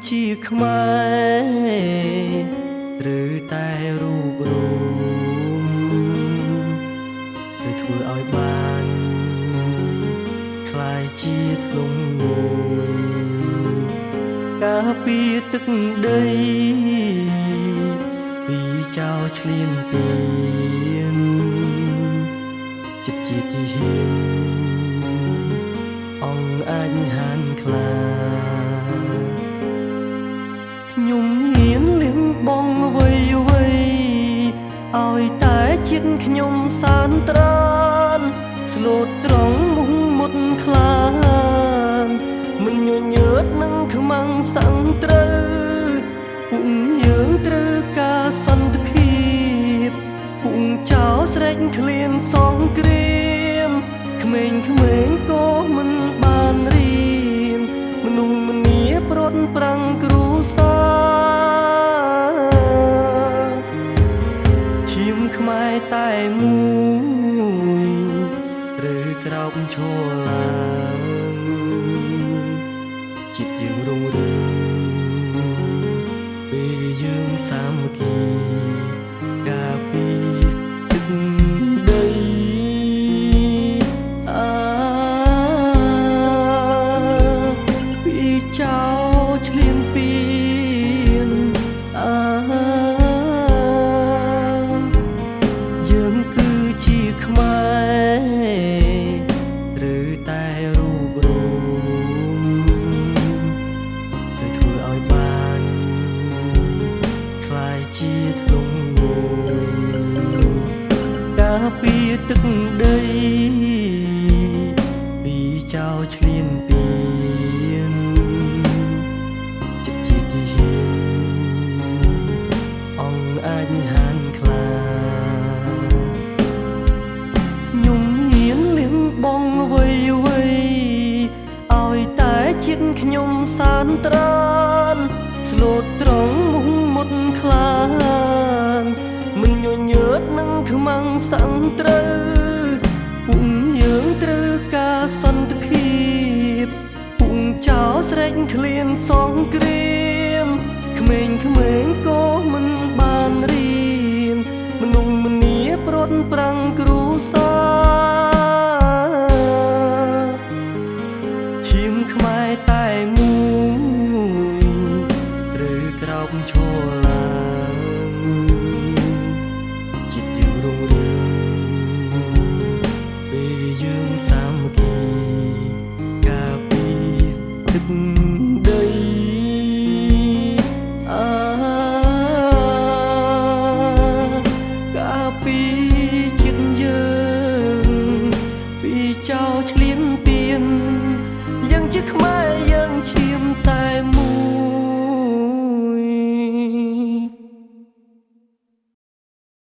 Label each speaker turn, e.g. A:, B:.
A: ជាខ្មែរឬតែរូបរមឬធ្វើឲ្យបានคล้ายជាធ្លុងមួយការពារទឹកដីពីចោរឈ្លានពានចិត្តជាទីហ៊ានអង្គអាចហានខ្លាខ្ញុំហ៊ានលៀងបងអ្វីឲ្យតែជាតិខ្ញុំសានត្រានស្លូតត្រង់មុខមុតខ្លានមិនញញើតនឹងខ្មាំងសង្កត្រូវពួកយើងត្រូវការសន្តិភាពពួកចោលស្រែកឃ្លានសងគ្រាមក្មេងៗក៏មិនបានរៀនមនុស្សម្នាប្រត់ប្រាំងគ្រូសាឈាមខ្មែរតែមួយឬក្រោបឈរឡើងចិត្តយើងរុងរឿងពេលយើងសាមគ្គីការពារទឹកដីពីចោរឈ្លានពានយើងគឺជាខ្មែរឬតែរូបរមឬធ្វើឲ្យបានคล้ายជាធ្លុងមួយការពារទឹកដីពីចោរឈ្លានពានចិត្តជាទីហ៊ានអង្គអាចហានខ្លាខ្ញុំហ៊ានលៀងបងអ្វីឲ្យតែជាតិខ្ញុំសានត្រានស្លូតត្រង់មុខមុតខ្លានមិនញញើតនឹងខ្មាំងសង្កត្រូវពួកយើងត្រូវការសន្តិភាពពួកចោលស្រែកឃ្លានសងគ្រាមក្មេងៗក៏មិនបានរៀនមនុស្សម្នាប្រត់ប្រាំងគ្រូសាឈាមខ្មែរតែមួយឬក្រោបឈរឡើងចិត្តយើងរុងរឿងពេលយើងសាមគ្គីការពារទឹកដីការពារជាតិយើងពីចោរឈ្លានពានយើងជាខ្មែរយើងឈាមតែមួយ